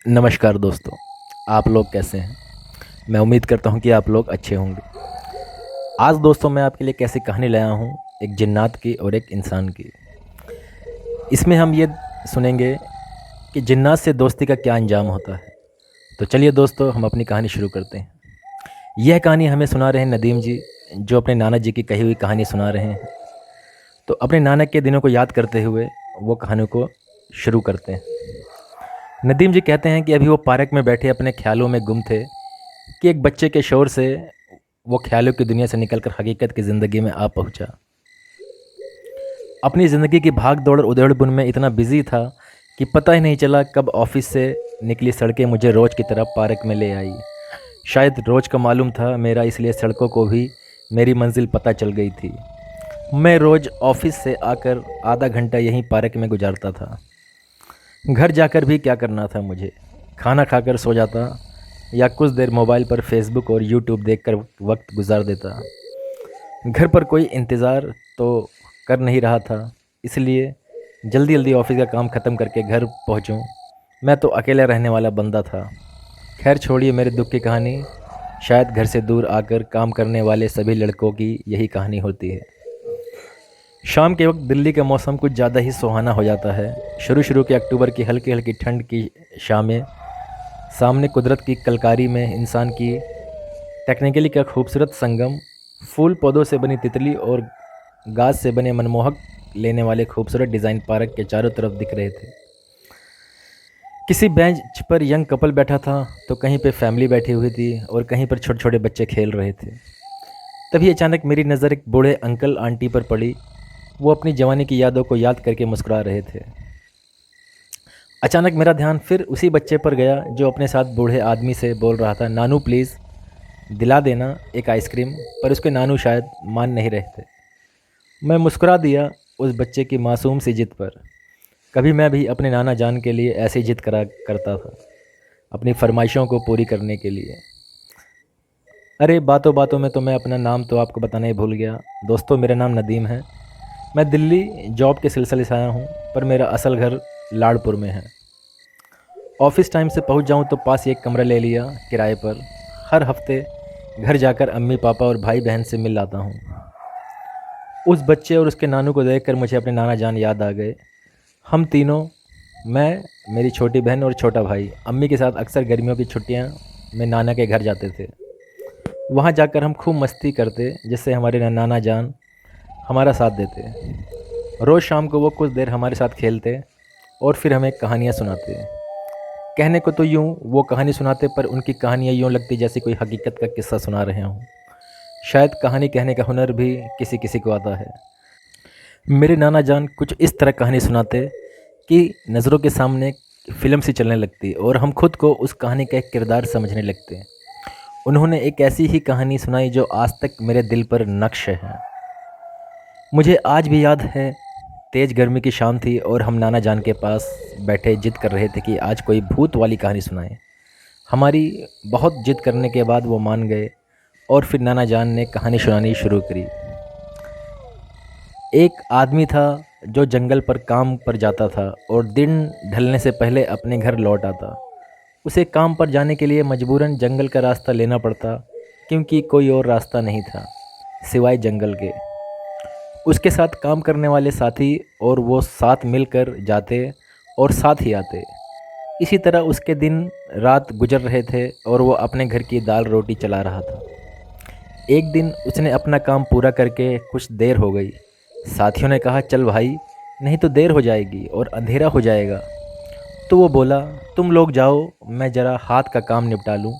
नमस्कार दोस्तों, आप लोग कैसे हैं? मैं उम्मीद करता हूं कि आप लोग अच्छे होंगे। आज दोस्तों मैं आपके लिए एक ऐसी कहानी लाया हूं, एक जिन्नात की और एक इंसान की। इसमें हम ये सुनेंगे कि जिन्नात से दोस्ती का क्या अंजाम होता है। तो चलिए दोस्तों, हम अपनी कहानी शुरू करते हैं। यह कहानी हमें सुना रहे हैं नदीम जी, जो अपने नाना जी की कही हुई कहानी सुना रहे हैं। तो अपने नाना के दिनों को याद करते हुए वो कहानी को शुरू करते हैं। नदीम जी कहते हैं कि अभी वो पार्क में बैठे अपने ख्यालों में गुम थे कि एक बच्चे के शोर से वो ख्यालों की दुनिया से निकलकर हकीकत की ज़िंदगी में आ पहुंचा। अपनी ज़िंदगी की भाग दौड़ और उधेड़-बुन में इतना बिजी था कि पता ही नहीं चला कब ऑफिस से निकली सड़कें मुझे रोज़ की तरह पार्क में ले आई। शायद रोज़ का मालूम था मेरा, इसलिए सड़कों को भी मेरी मंजिल पता चल गई थी। मैं रोज़ ऑफिस से आकर आधा घंटा यहीं पार्क में गुजारता था। घर जाकर भी क्या करना था मुझे, खाना खाकर सो जाता या कुछ देर मोबाइल पर फेसबुक और यूट्यूब देखकर वक्त गुजार देता। घर पर कोई इंतज़ार तो कर नहीं रहा था, इसलिए जल्दी जल्दी ऑफिस का काम ख़त्म करके घर पहुंचूं। मैं तो अकेला रहने वाला बंदा था। खैर छोड़िए मेरे दुख की कहानी। शायद घर से दूर आकर काम करने वाले सभी लड़कों की यही कहानी होती है। शाम के वक्त दिल्ली का मौसम कुछ ज़्यादा ही सुहाना हो जाता है। शुरू शुरू के अक्टूबर की हल्की हल्की ठंड की शामें, सामने कुदरत की कलकारी में इंसान की टेक्निकली का खूबसूरत संगम, फूल पौधों से बनी तितली और गाज से बने मनमोहक लेने वाले खूबसूरत डिज़ाइन पार्क के चारों तरफ दिख रहे थे। किसी बेंच पर यंग कपल बैठा था, तो कहीं पे फैमिली बैठी हुई थी और कहीं पर छोटे छोटे बच्चे खेल रहे थे। तभी अचानक मेरी नज़र एक बूढ़े अंकल आंटी पर पड़ी। वो अपनी जवानी की यादों को याद करके मुस्कुरा रहे थे। अचानक मेरा ध्यान फिर उसी बच्चे पर गया जो अपने साथ बूढ़े आदमी से बोल रहा था, नानू प्लीज़ दिला देना एक आइसक्रीम। पर उसके नानू शायद मान नहीं रहे थे। मैं मुस्कुरा दिया उस बच्चे की मासूम सी जिद पर। कभी मैं भी अपने नाना जान के लिए ऐसी जिद करा करता था, अपनी फरमाइशों को पूरी करने के लिए। अरे बातों बातों में तो मैं अपना नाम तो आपको बताना ही भूल गया। दोस्तों मेरा नाम नदीम है। मैं दिल्ली जॉब के सिलसिले से आया हूँ, पर मेरा असल घर लाड़पुर में है। ऑफिस टाइम से पहुँच जाऊँ तो पास ही एक कमरा ले लिया किराए पर। हर हफ्ते घर जाकर अम्मी पापा और भाई बहन से मिल लाता हूँ। उस बच्चे और उसके नानू को देखकर मुझे अपने नाना जान याद आ गए। हम तीनों, मैं, मेरी छोटी बहन और छोटा भाई, अम्मी के साथ अक्सर गर्मियों की छुट्टियां में नाना के घर जाते थे। वहां जाकर हम खूब मस्ती करते, जिससे हमारे नाना जान हमारा साथ देते। रोज़ शाम को वो कुछ देर हमारे साथ खेलते और फिर हमें कहानियाँ सुनाते। कहने को तो यूँ वो कहानी सुनाते, पर उनकी कहानियाँ यूँ लगती जैसे कोई हकीकत का किस्सा सुना रहे हों। शायद कहानी कहने का हुनर भी किसी किसी को आता है। मेरे नाना जान कुछ इस तरह कहानी सुनाते कि नज़रों के सामने फ़िल्म सी चलने लगती और हम खुद को उस कहानी का एक किरदार समझने लगते। उन्होंने एक ऐसी ही कहानी सुनाई जो आज तक मेरे दिल पर नक्श है। मुझे आज भी याद है, तेज़ गर्मी की शाम थी और हम नाना जान के पास बैठे जिद कर रहे थे कि आज कोई भूत वाली कहानी सुनाएं। हमारी बहुत जिद करने के बाद वो मान गए और फिर नाना जान ने कहानी सुनानी शुरू करी। एक आदमी था जो जंगल पर काम पर जाता था और दिन ढलने से पहले अपने घर लौट आता। उसे काम पर जाने के लिए मजबूरन जंगल का रास्ता लेना पड़ता, क्योंकि कोई और रास्ता नहीं था सिवाय जंगल के। उसके साथ काम करने वाले साथी और वो साथ मिलकर जाते और साथ ही आते। इसी तरह उसके दिन रात गुजर रहे थे और वो अपने घर की दाल रोटी चला रहा था। एक दिन उसने अपना काम पूरा करके कुछ देर हो गई। साथियों ने कहा, चल भाई, नहीं तो देर हो जाएगी और अंधेरा हो जाएगा। तो वो बोला, तुम लोग जाओ, मैं ज़रा हाथ का काम निपटा लूँ,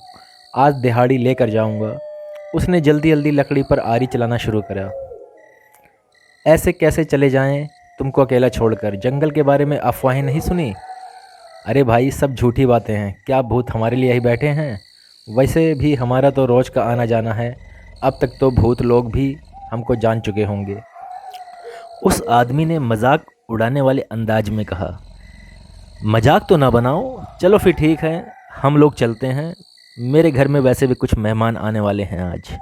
आज दिहाड़ी लेकर जाऊँगा। उसने जल्दी जल्दी लकड़ी पर आरी चलाना शुरू करा। ऐसे कैसे चले जाएं तुमको अकेला छोड़कर? जंगल के बारे में अफवाहें नहीं सुनी? अरे भाई, सब झूठी बातें हैं। क्या भूत हमारे लिए ही बैठे हैं? वैसे भी हमारा तो रोज़ का आना जाना है। अब तक तो भूत लोग भी हमको जान चुके होंगे। उस आदमी ने मजाक उड़ाने वाले अंदाज में कहा। मजाक तो ना बनाओ, चलो फिर ठीक है, हम लोग चलते हैं। मेरे घर में वैसे भी कुछ मेहमान आने वाले हैं आज।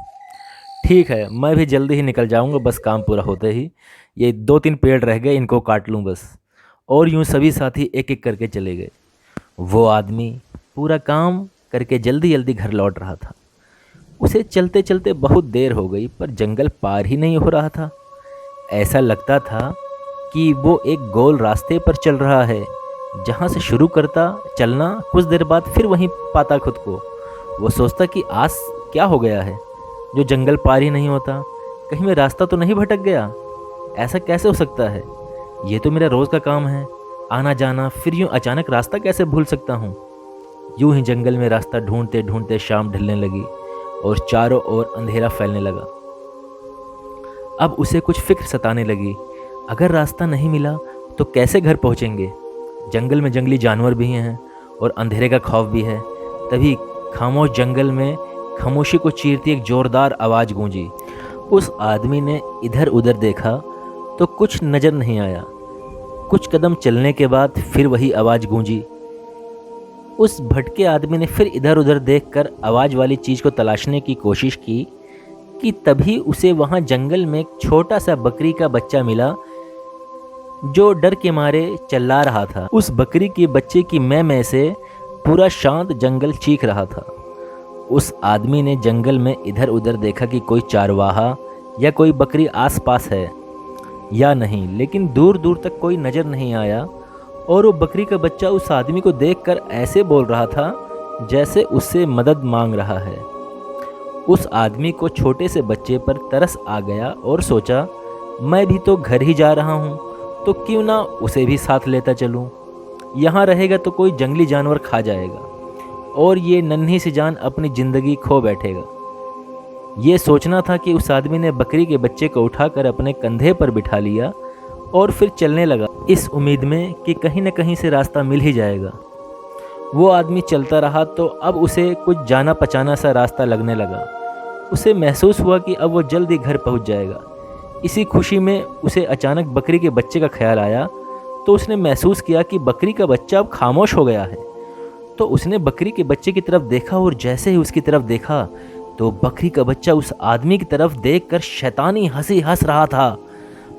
ठीक है, मैं भी जल्दी ही निकल जाऊंगा, बस काम पूरा होते ही। ये 2-3 पेड़ रह गए, इनको काट लूँ बस। और यूं सभी साथी एक एक करके चले गए। वो आदमी पूरा काम करके जल्दी जल्दी घर लौट रहा था। उसे चलते चलते बहुत देर हो गई पर जंगल पार ही नहीं हो रहा था। ऐसा लगता था कि वो एक गोल रास्ते पर चल रहा है, जहाँ से शुरू करता चलना कुछ देर बाद फिर वहीं पाता खुद को। वो सोचता कि आज क्या हो गया है जो जंगल पार ही नहीं होता, कहीं मैं रास्ता तो नहीं भटक गया। ऐसा कैसे हो सकता है, ये तो मेरा रोज़ का काम है, आना जाना, फिर यूँ अचानक रास्ता कैसे भूल सकता हूँ। यूँ ही जंगल में रास्ता ढूंढते ढूंढते शाम ढलने लगी और चारों ओर अंधेरा फैलने लगा। अब उसे कुछ फिक्र सताने लगी, अगर रास्ता नहीं मिला तो कैसे घर पहुँचेंगे। जंगल में जंगली जानवर भी हैं और अंधेरे का खौफ भी है। तभी खामोश जंगल में खामोशी को चीरती एक ज़ोरदार आवाज़ गूंजी। उस आदमी ने इधर उधर देखा तो कुछ नज़र नहीं आया। कुछ कदम चलने के बाद फिर वही आवाज़ गूंजी। उस भटके आदमी ने फिर इधर उधर देखकर आवाज़ वाली चीज़ को तलाशने की कोशिश की कि तभी उसे वहाँ जंगल में एक छोटा सा बकरी का बच्चा मिला जो डर के मारे चिल्ला रहा था। उस बकरी के बच्चे की मैं से पूरा शांत जंगल चीख रहा था। उस आदमी ने जंगल में इधर उधर देखा कि कोई चारवाहा या कोई बकरी आसपास है या नहीं, लेकिन दूर दूर तक कोई नज़र नहीं आया। और वो बकरी का बच्चा उस आदमी को देखकर ऐसे बोल रहा था जैसे उससे मदद मांग रहा है। उस आदमी को छोटे से बच्चे पर तरस आ गया और सोचा, मैं भी तो घर ही जा रहा हूँ, तो क्यों ना उसे भी साथ लेता चलूँ। यहाँ रहेगा तो कोई जंगली जानवर खा जाएगा और ये नन्ही सी जान अपनी ज़िंदगी खो बैठेगा। ये सोचना था कि उस आदमी ने बकरी के बच्चे को उठाकर अपने कंधे पर बिठा लिया और फिर चलने लगा, इस उम्मीद में कि कहीं न कहीं से रास्ता मिल ही जाएगा। वो आदमी चलता रहा तो अब उसे कुछ जाना पहचाना सा रास्ता लगने लगा। उसे महसूस हुआ कि अब वो जल्दी घर पहुंच जाएगा। इसी खुशी में उसे अचानक बकरी के बच्चे का ख्याल आया, तो उसने महसूस किया कि बकरी का बच्चा अब खामोश हो गया है। तो उसने बकरी के बच्चे की तरफ देखा और जैसे ही उसकी तरफ देखा तो बकरी का बच्चा उस आदमी की तरफ देखकर शैतानी हंसी हंस रहा था।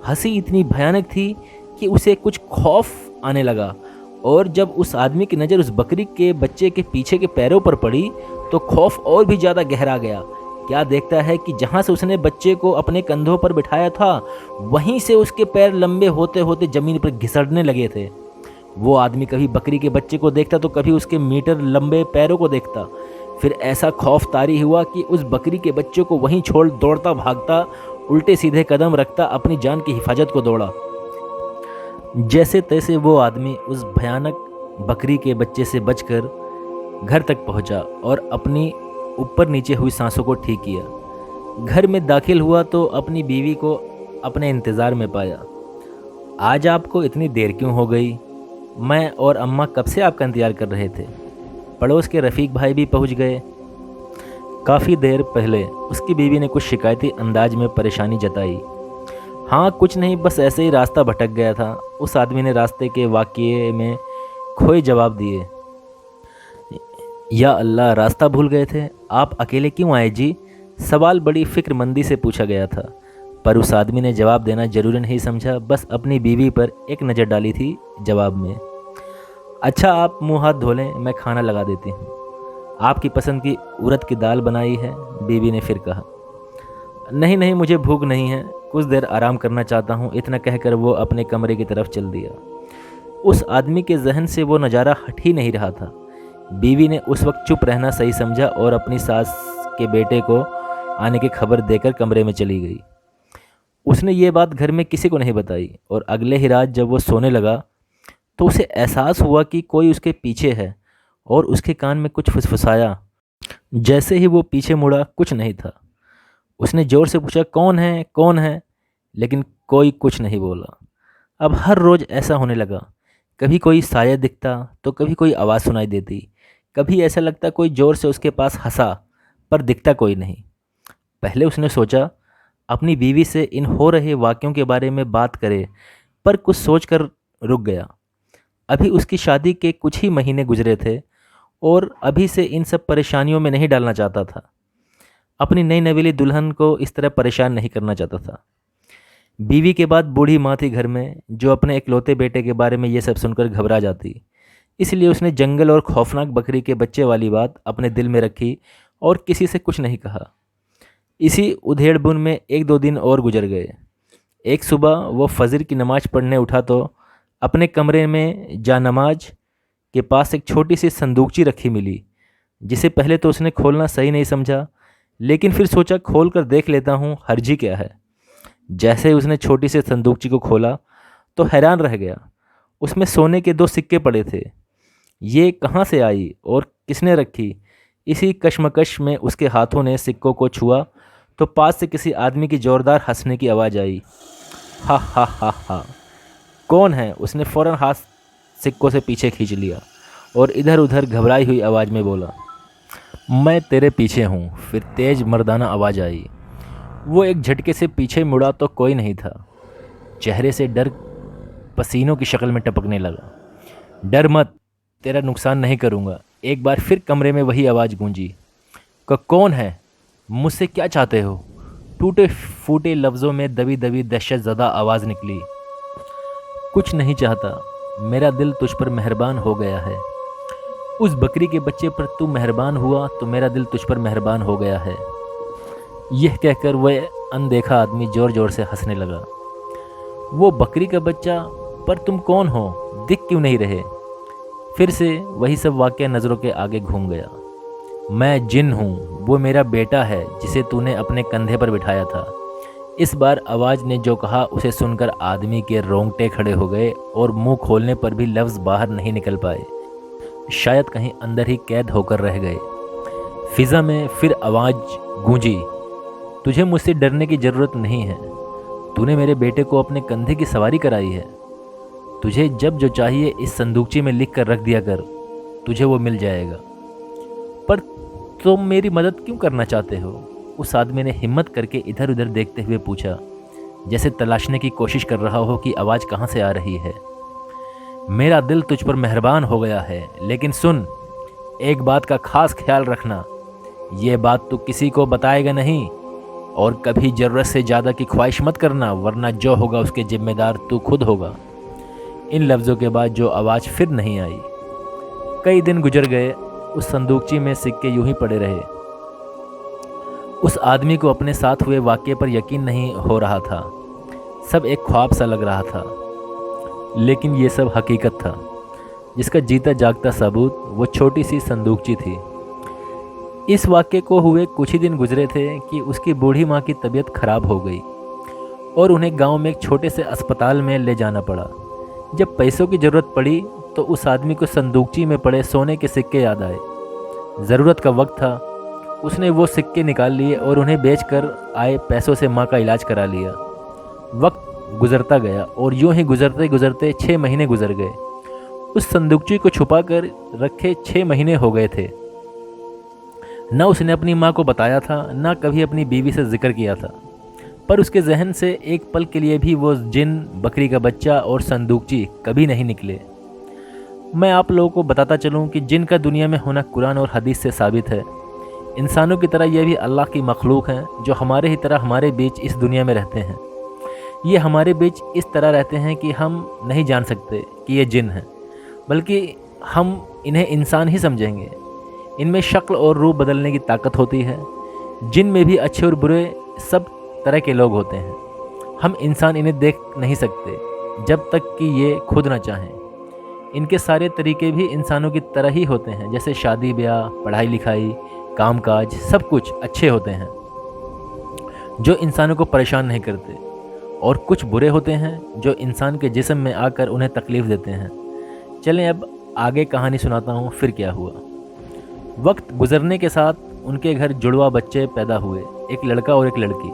हंसी इतनी भयानक थी कि उसे कुछ खौफ आने लगा। और जब उस आदमी की नज़र उस बकरी के बच्चे के पीछे के पैरों पर पड़ी तो खौफ और भी ज़्यादा गहरा गया। क्या देखता है कि जहाँ से उसने बच्चे को अपने कंधों पर बिठाया था वहीं से उसके पैर लंबे होते होते ज़मीन पर घिसटने लगे थे। वो आदमी कभी बकरी के बच्चे को देखता तो कभी उसके मीटर लंबे पैरों को देखता। फिर ऐसा खौफ तारी हुआ कि उस बकरी के बच्चे को वहीं छोड़ दौड़ता भागता, उल्टे सीधे कदम रखता अपनी जान की हिफाजत को दौड़ा। जैसे तैसे वो आदमी उस भयानक बकरी के बच्चे से बचकर घर तक पहुंचा और अपनी ऊपर नीचे हुई सांसों को ठीक किया। घर में दाखिल हुआ तो अपनी बीवी को अपने इंतज़ार में पाया। आज आपको इतनी देर क्यों हो गई? मैं और अम्मा कब से आपका इंतज़ार कर रहे थे। पड़ोस के रफ़ीक भाई भी पहुंच गए। काफ़ी देर पहले उसकी बीवी ने कुछ शिकायती अंदाज में परेशानी जताई। हाँ कुछ नहीं, बस ऐसे ही रास्ता भटक गया था। उस आदमी ने रास्ते के वाक़ये में खोए जवाब दिए। या अल्लाह, रास्ता भूल गए थे? आप अकेले क्यों आए जी? सवाल बड़ी फ़िक्रमंदी से पूछा गया था, पर उस आदमी ने जवाब देना ज़रूरी नहीं समझा, बस अपनी बीवी पर एक नज़र डाली थी जवाब में। अच्छा आप मुँह हाथ धो लें, मैं खाना लगा देती हूँ। आपकी पसंद की उड़द की दाल बनाई है, बीवी ने फिर कहा। नहीं नहीं, मुझे भूख नहीं है, कुछ देर आराम करना चाहता हूँ। इतना कहकर वो अपने कमरे की तरफ चल दिया। उस आदमी के जहन से वो नज़ारा हट ही नहीं रहा था। बीवी ने उस वक्त चुप रहना सही समझा और अपनी सास के बेटे को आने की खबर देकर कमरे में चली गई। उसने ये बात घर में किसी को नहीं बताई और अगले ही रात जब वो सोने लगा तो उसे एहसास हुआ कि कोई उसके पीछे है और उसके कान में कुछ फुसफुसाया। जैसे ही वो पीछे मुड़ा कुछ नहीं था। उसने ज़ोर से पूछा, कौन है कौन है, लेकिन कोई कुछ नहीं बोला। अब हर रोज़ ऐसा होने लगा। कभी कोई साया दिखता तो कभी कोई आवाज़ सुनाई देती। कभी ऐसा लगता कोई ज़ोर से उसके पास हंसा, पर दिखता कोई नहीं। पहले उसने सोचा अपनी बीवी से इन हो रहे वाक़यों के बारे में बात करे, पर कुछ सोचकर रुक गया। अभी उसकी शादी के कुछ ही महीने गुजरे थे और अभी से इन सब परेशानियों में नहीं डालना चाहता था। अपनी नई नवेली दुल्हन को इस तरह परेशान नहीं करना चाहता था। बीवी के बाद बूढ़ी माँ थी घर में, जो अपने इकलौते बेटे के बारे में ये सब सुनकर घबरा जाती। इसलिए उसने जंगल और खौफनाक बकरी के बच्चे वाली बात अपने दिल में रखी और किसी से कुछ नहीं कहा। इसी उधेड़बुन में एक दो दिन और गुजर गए। एक सुबह वो फजर की नमाज पढ़ने उठा तो अपने कमरे में जानमाज के पास एक छोटी सी संदूकची रखी मिली, जिसे पहले तो उसने खोलना सही नहीं समझा, लेकिन फिर सोचा खोल कर देख लेता हूँ, हर्जी क्या है। जैसे ही उसने छोटी सी संदूकची को खोला तो हैरान रह गया। उसमें सोने के 2 सिक्के पड़े थे। ये कहाँ से आई और किसने रखी? इसी कश्मकश में उसके हाथों ने सिक्कों को छुआ तो पास से किसी आदमी की ज़ोरदार हंसने की आवाज़ आई। हा हा हा हा। कौन है? उसने फ़ौरन हाथ सिक्कों से पीछे खींच लिया और इधर उधर घबराई हुई आवाज़ में बोला, मैं तेरे पीछे हूँ। फिर तेज़ मर्दाना आवाज़ आई। वो एक झटके से पीछे मुड़ा तो कोई नहीं था। चेहरे से डर पसीनों की शक्ल में टपकने लगा। डर मत, तेरा नुकसान नहीं करूँगा। एक बार फिर कमरे में वही आवाज़ गूंजी। कौन है? मुझसे क्या चाहते हो? टूटे फूटे लफ्ज़ों में दबी दबी दहशत ज़दा आवाज़ निकली। कुछ नहीं चाहता, मेरा दिल तुझ पर मेहरबान हो गया है। उस बकरी के बच्चे पर तू मेहरबान हुआ तो मेरा दिल तुझ पर मेहरबान हो गया है। यह कहकर वह अनदेखा आदमी ज़ोर ज़ोर से हंसने लगा। वो बकरी का बच्चा, पर तुम कौन हो? दिख क्यों नहीं रहे? फिर से वही सब वाक़या नज़रों के आगे घूम गया। मैं जिन हूँ, वो मेरा बेटा है जिसे तूने अपने कंधे पर बिठाया था। इस बार आवाज़ ने जो कहा उसे सुनकर आदमी के रोंगटे खड़े हो गए और मुंह खोलने पर भी लफ्ज़ बाहर नहीं निकल पाए। शायद कहीं अंदर ही कैद होकर रह गए। फिज़ा में फिर आवाज़ गूंजी, तुझे मुझसे डरने की ज़रूरत नहीं है। तूने मेरे बेटे को अपने कंधे की सवारी कराई है। तुझे जब जो चाहिए इस संदूकची में लिख कर रख दिया कर, तुझे वो मिल जाएगा। पर तुम मेरी मदद क्यों करना चाहते हो? उस आदमी ने हिम्मत करके इधर उधर देखते हुए पूछा, जैसे तलाशने की कोशिश कर रहा हो कि आवाज़ कहाँ से आ रही है। मेरा दिल तुझ पर मेहरबान हो गया है, लेकिन सुन, एक बात का खास ख्याल रखना। ये बात तू किसी को बताएगा नहीं और कभी ज़रूरत से ज़्यादा की ख्वाहिश मत करना, वरना जो होगा उसके जिम्मेदार तू खुद होगा। इन लफ्ज़ों के बाद जो आवाज़ फिर नहीं आई। कई दिन गुजर गए। उस संदूकची में सिक्के यूं ही पड़े रहे। उस आदमी को अपने साथ हुए वाक़ये पर यकीन नहीं हो रहा था। सब एक ख्वाब सा लग रहा था, लेकिन ये सब हकीकत था, जिसका जीता जागता सबूत वो छोटी सी संदूकची थी। इस वाक़ये को हुए कुछ ही दिन गुजरे थे कि उसकी बूढ़ी माँ की तबीयत खराब हो गई और उन्हें गांव में एक छोटे से अस्पताल में ले जाना पड़ा। जब पैसों की ज़रूरत पड़ी तो उस आदमी को संदूकची में पड़े सोने के सिक्के याद आए। ज़रूरत का वक्त था, उसने वो सिक्के निकाल लिए और उन्हें बेचकर आए पैसों से माँ का इलाज करा लिया। वक्त गुजरता गया और यूं ही गुजरते गुजरते 6 महीने गुजर गए। उस संदूकची को छुपा कर रखे 6 महीने हो गए थे। न उसने अपनी माँ को बताया था, न कभी अपनी बीवी से जिक्र किया था, पर उसके जहन से एक पल के लिए भी वो जिन, बकरी का बच्चा और संदूकची कभी नहीं निकले। मैं आप लोगों को बताता चलूँ कि जिन का दुनिया में होना कुरान और हदीस से साबित है। इंसानों की तरह ये भी अल्लाह की मखलूक हैं जो हमारे ही तरह हमारे बीच इस दुनिया में रहते हैं। ये हमारे बीच इस तरह रहते हैं कि हम नहीं जान सकते कि ये जिन हैं, बल्कि हम इन्हें इंसान ही समझेंगे। इनमें शक्ल और रूप बदलने की ताकत होती है। जिन में भी अच्छे और बुरे सब तरह के लोग होते हैं। हम इंसान इन्हें देख नहीं सकते जब तक कि ये खुद ना चाहें। इनके सारे तरीके भी इंसानों की तरह ही होते हैं, जैसे शादी ब्याह, पढ़ाई लिखाई, कामकाज, सब कुछ अच्छे होते हैं जो इंसानों को परेशान नहीं करते। और कुछ बुरे होते हैं जो इंसान के जिस्म में आकर उन्हें तकलीफ़ देते हैं। चलें अब आगे कहानी सुनाता हूँ फिर क्या हुआ। वक्त गुजरने के साथ उनके घर जुड़वा बच्चे पैदा हुए, एक लड़का और एक लड़की।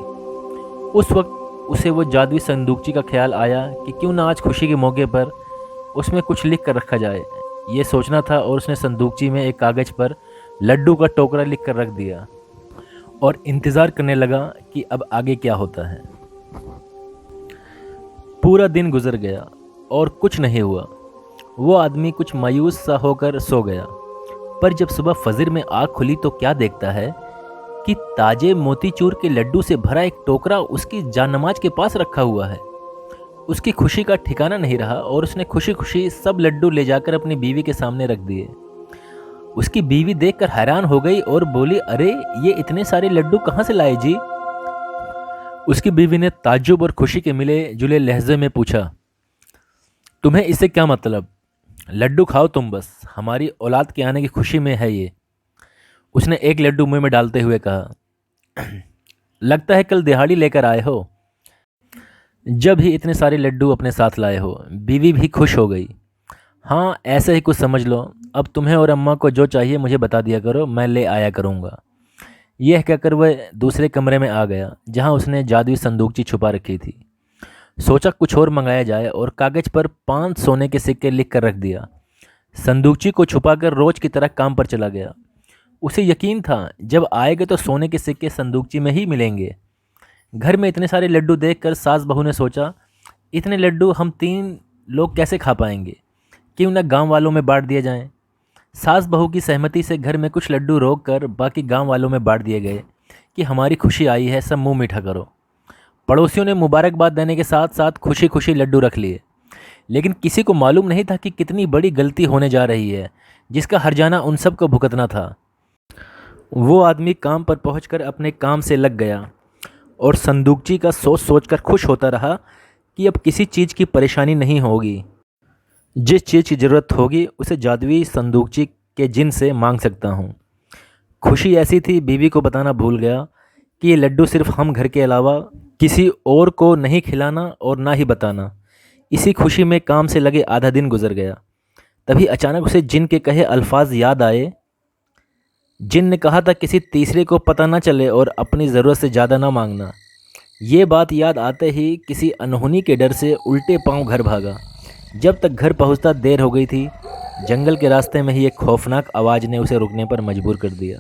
उस वक्त उसे वो जादुई संदूकची का ख्याल आया कि क्यों ना आज खुशी के मौके पर उसमें कुछ लिख कर रखा जाए। ये सोचना था और उसने संदूकची में एक कागज़ पर लड्डू का टोकरा लिख कर रख दिया और इंतज़ार करने लगा कि अब आगे क्या होता है। पूरा दिन गुजर गया और कुछ नहीं हुआ। वो आदमी कुछ मायूस सा होकर सो गया, पर जब सुबह फजर में आँख खुली तो क्या देखता है कि ताजे मोतीचूर के लड्डू से भरा एक टोकरा उसकी जानमाज के पास रखा हुआ है। उसकी खुशी का ठिकाना नहीं रहा और उसने खुशी खुशी सब लड्डू ले जाकर अपनी बीवी के सामने रख दिए। उसकी बीवी देखकर हैरान हो गई और बोली, अरे ये इतने सारे लड्डू कहाँ से लाए जी? उसकी बीवी ने ताज्जुब और खुशी के मिले जुले लहजे में पूछा, तुम्हें इससे क्या मतलब? लड्डू खाओ तुम, बस हमारी औलाद के आने की खुशी में है ये। उसने एक लड्डू मुंह में डालते हुए कहा, लगता है कल दिहाड़ी लेकर आए हो, जब ही इतने सारे लड्डू अपने साथ लाए हो। बीवी भी खुश हो गई। हाँ, ऐसे ही कुछ समझ लो। अब तुम्हें और अम्मा को जो चाहिए मुझे बता दिया करो, मैं ले आया करूँगा। यह कहकर वह दूसरे कमरे में आ गया जहाँ उसने जादुई संदूकची छुपा रखी थी। सोचा कुछ और मंगाया जाए और कागज़ पर 5 सोने के सिक्के लिख कर रख दिया। संदूकची को छुपाकर रोज की तरह काम पर चला गया। उसे यकीन था जब आएगा तो सोने के सिक्के संदूकची में ही मिलेंगे। घर में इतने सारे लड्डू देखकर सास बहू ने सोचा, इतने लड्डू हम 3 लोग कैसे खा पाएंगे, क्यों न गांव वालों में बांट दिए जाएं। सास बहू की सहमति से घर में कुछ लड्डू रोक कर बाकी गांव वालों में बांट दिए गए कि हमारी खुशी आई है, सब मुंह मीठा करो। पड़ोसियों ने मुबारकबाद देने के साथ साथ खुशी खुशी लड्डू रख लिए, लेकिन किसी को मालूम नहीं था कि कितनी बड़ी गलती होने जा रही है, जिसका हर्जाना उन सब को भुगतना था। वो आदमी काम पर पहुंचकर अपने काम से लग गया और संदूकची का सोच सोचकर खुश होता रहा कि अब किसी चीज़ की परेशानी नहीं होगी। जिस चीज़ की ज़रूरत होगी उसे जादुई संदूकची के जिन से मांग सकता हूँ। खुशी ऐसी थी, बीवी को बताना भूल गया कि ये लड्डू सिर्फ हम घर के अलावा किसी और को नहीं खिलाना और ना ही बताना। इसी खुशी में काम से लगे आधा दिन गुजर गया। तभी अचानक उसे जिन के कहे अल्फाज याद आए। जिन ने कहा था किसी तीसरे को पता ना चले और अपनी ज़रूरत से ज़्यादा ना मांगना। ये बात याद आते ही किसी अनहोनी के डर से उल्टे पांव घर भागा। जब तक घर पहुंचता देर हो गई थी। जंगल के रास्ते में ही एक खौफनाक आवाज़ ने उसे रुकने पर मजबूर कर दिया।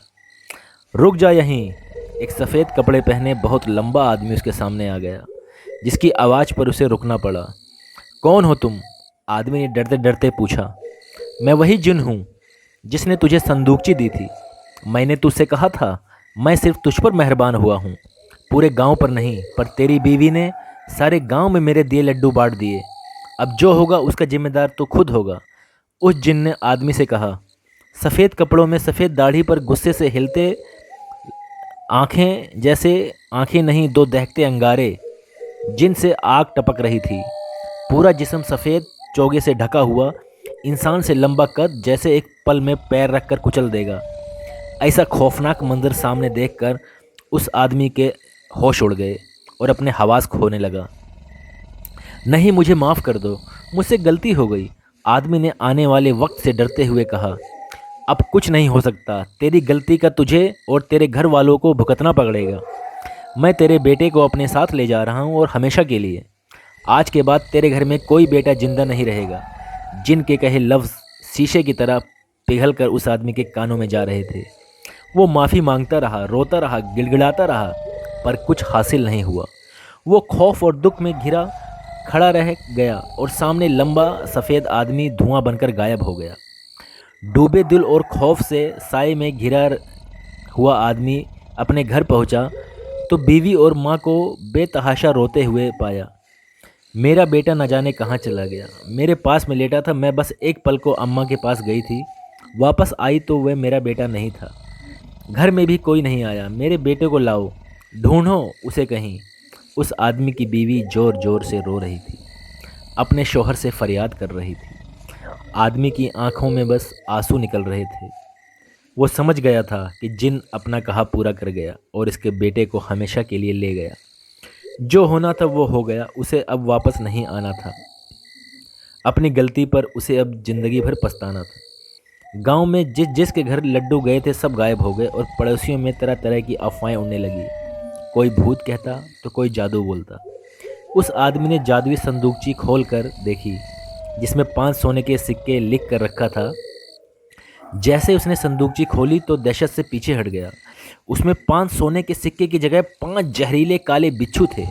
रुक जा यहीं। एक सफ़ेद कपड़े पहने बहुत लंबा आदमी उसके सामने आ गया, जिसकी आवाज़ पर उसे रुकना पड़ा। कौन हो तुम? आदमी ने डरते डरते पूछा। मैं वही जिन हूँ जिसने तुझे संदूकची दी थी। मैंने तुझसे कहा था मैं सिर्फ तुझ पर मेहरबान हुआ हूँ, पूरे गांव पर नहीं। पर तेरी बीवी ने सारे गांव में मेरे दिए लड्डू बांट दिए। अब जो होगा उसका जिम्मेदार तो खुद होगा। उस जिन ने आदमी से कहा। सफ़ेद कपड़ों में, सफ़ेद दाढ़ी पर, गुस्से से हिलते आँखें जैसे आँखें नहीं, 2 दहकते अंगारे जिनसे आग टपक रही थी। पूरा जिस्म सफ़ेद चोगे से ढका हुआ, इंसान से लंबा कद, जैसे एक पल में पैर रखकर कुचल देगा। ऐसा खौफनाक मंजर सामने देखकर उस आदमी के होश उड़ गए और अपने हवास खोने लगा। नहीं, मुझे माफ़ कर दो, मुझसे गलती हो गई। आदमी ने आने वाले वक्त से डरते हुए कहा। अब कुछ नहीं हो सकता। तेरी गलती का तुझे और तेरे घर वालों को भुगतना पड़ेगा। मैं तेरे बेटे को अपने साथ ले जा रहा हूँ और हमेशा के लिए। आज के बाद तेरे घर में कोई बेटा जिंदा नहीं रहेगा। जिन के कहे लफ्ज़ शीशे की तरह पिघल कर उस आदमी के कानों में जा रहे थे। वो माफ़ी मांगता रहा, रोता रहा, गिड़गिड़ाता रहा, पर कुछ हासिल नहीं हुआ। वो खौफ और दुख में घिरा खड़ा रह गया और सामने लंबा सफ़ेद आदमी धुआं बनकर गायब हो गया। डूबे दिल और खौफ से साए में घिरा हुआ आदमी अपने घर पहुंचा तो बीवी और माँ को बेतहाशा रोते हुए पाया। मेरा बेटा न जाने कहाँ चला गया। मेरे पास में लेटा था। मैं बस एक पल को अम्मा के पास गई थी। वापस आई तो वह मेरा बेटा नहीं था। घर में भी कोई नहीं आया। मेरे बेटे को लाओ, ढूंढो उसे कहीं। उस आदमी की बीवी ज़ोर ज़ोर से रो रही थी, अपने शौहर से फरियाद कर रही थी। आदमी की आंखों में बस आंसू निकल रहे थे। वो समझ गया था कि जिन अपना कहा पूरा कर गया और इसके बेटे को हमेशा के लिए ले गया। जो होना था वो हो गया, उसे अब वापस नहीं आना था। अपनी गलती पर उसे अब ज़िंदगी भर पछताना था। गांव में जिसके घर लड्डू गए थे सब गायब हो गए और पड़ोसियों में तरह तरह की अफवाहें उड़ने लगी। कोई भूत कहता तो कोई जादू बोलता। उस आदमी ने जादुई संदूकची खोल कर देखी जिसमें 5 सोने के सिक्के लिख कर रखा था। जैसे उसने संदूकची खोली तो दहशत से पीछे हट गया। उसमें 5 सोने के सिक्के की जगह 5 जहरीले काले बिच्छू थे।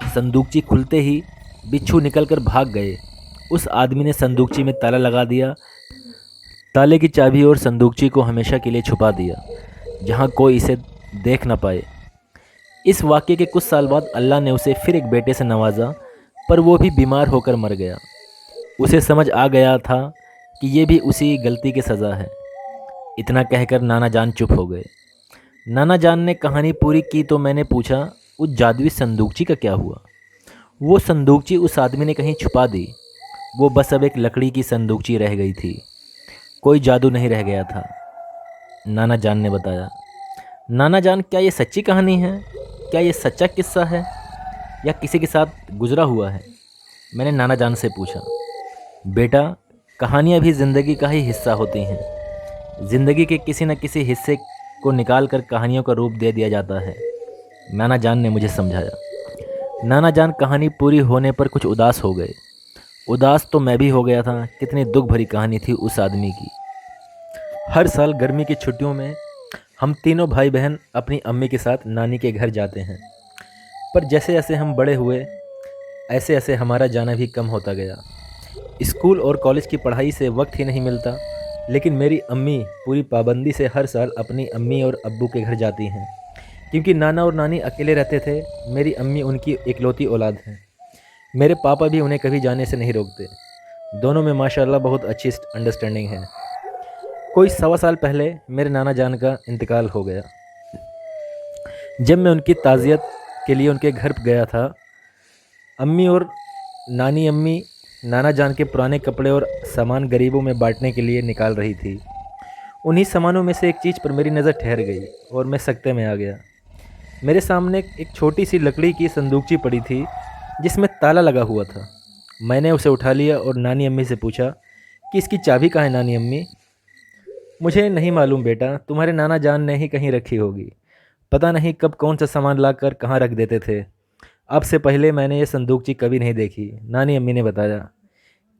संदूकची खुलते ही बिच्छू निकलकर भाग गए। उस आदमी ने संदूकची में ताला लगा दिया, ताले की चाबी और संदूकची को हमेशा के लिए छुपा दिया, जहां कोई इसे देख न पाए। इस वाक़ये के कुछ साल बाद अल्लाह ने उसे फिर एक बेटे से नवाजा। पर वो भी बीमार होकर मर गया। उसे समझ आ गया था कि ये भी उसी गलती की सज़ा है। इतना कहकर नाना जान चुप हो गए। नाना जान ने कहानी पूरी की तो मैंने पूछा, उस जादुई संदूकची का क्या हुआ? वो संदूकची उस आदमी ने कहीं छुपा दी। वो बस अब एक लकड़ी की संदूकची रह गई थी, कोई जादू नहीं रह गया था, नाना जान ने बताया। नाना जान, क्या ये सच्ची कहानी है? क्या ये सच्चा किस्सा है या किसी के साथ गुजरा हुआ है? मैंने नाना जान से पूछा। बेटा, कहानियाँ भी ज़िंदगी का ही हिस्सा होती हैं। ज़िंदगी के किसी न किसी हिस्से को निकाल कर कहानियों का रूप दे दिया जाता है, नाना जान ने मुझे समझाया। नाना जान कहानी पूरी होने पर कुछ उदास हो गए। उदास तो मैं भी हो गया था। कितनी दुख भरी कहानी थी उस आदमी की। हर साल गर्मी की छुट्टियों में हम तीनों भाई बहन अपनी अम्मी के साथ नानी के घर जाते हैं, पर जैसे जैसे हम बड़े हुए ऐसे ऐसे हमारा जाना भी कम होता गया। स्कूल और कॉलेज की पढ़ाई से वक्त ही नहीं मिलता, लेकिन मेरी अम्मी पूरी पाबंदी से हर साल अपनी अम्मी और अब्बू के घर जाती हैं, क्योंकि नाना और नानी अकेले रहते थे। मेरी अम्मी उनकी इकलौती औलाद हैं। मेरे पापा भी उन्हें कभी जाने से नहीं रोकते। दोनों में माशाल्लाह बहुत अच्छी अंडरस्टैंडिंग है। कोई 1.25 साल पहले मेरे नाना जान का इंतकाल हो गया। जब मैं उनकी ताज़ियत के लिए उनके घर गया था, अम्मी और नानी अम्मी नाना जान के पुराने कपड़े और सामान गरीबों में बांटने के लिए निकाल रही थी। उन्हीं सामानों में से एक चीज़ पर मेरी नज़र ठहर गई और मैं सकते में आ गया। मेरे सामने एक छोटी सी लकड़ी की संदूकची पड़ी थी जिसमें ताला लगा हुआ था। मैंने उसे उठा लिया और नानी अम्मी से पूछा कि इसकी चाबी कहाँ है नानी अम्मी? मुझे नहीं मालूम बेटा, तुम्हारे नाना जान ने ही कहीं रखी होगी। पता नहीं कब कौन सा सामान लाकर कहाँ रख देते थे। अब से पहले मैंने ये संदूकची कभी नहीं देखी, नानी अम्मी ने बताया।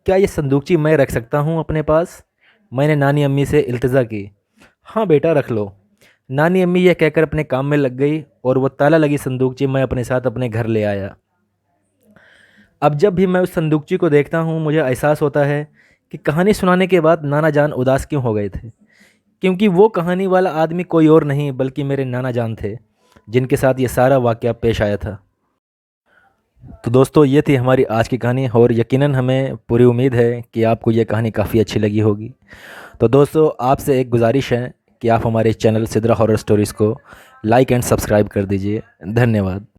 क्या ये संदूकची मैं रख सकता हूँ अपने पास? मैंने नानी अम्मी से इल्तिजा की। हाँ बेटा, रख लो। नानी अम्मी यह कहकर अपने काम में लग गई और वो ताला लगी संदूकची मैं अपने साथ अपने घर ले आया। अब जब भी मैं उस संदूकची को देखता हूँ, मुझे एहसास होता है कि कहानी सुनाने के बाद नाना जान उदास क्यों हो गए थे, क्योंकि वो कहानी वाला आदमी कोई और नहीं बल्कि मेरे नाना जान थे, जिनके साथ ये सारा वाक़या पेश आया था। तो दोस्तों, ये थी हमारी आज की कहानी और यकीनन हमें पूरी उम्मीद है कि आपको ये कहानी काफ़ी अच्छी लगी होगी। तो दोस्तों, आपसे एक गुजारिश है कि आप हमारे चैनल सिद्रा हॉरर स्टोरीज़ को लाइक एंड सब्सक्राइब कर दीजिए। धन्यवाद।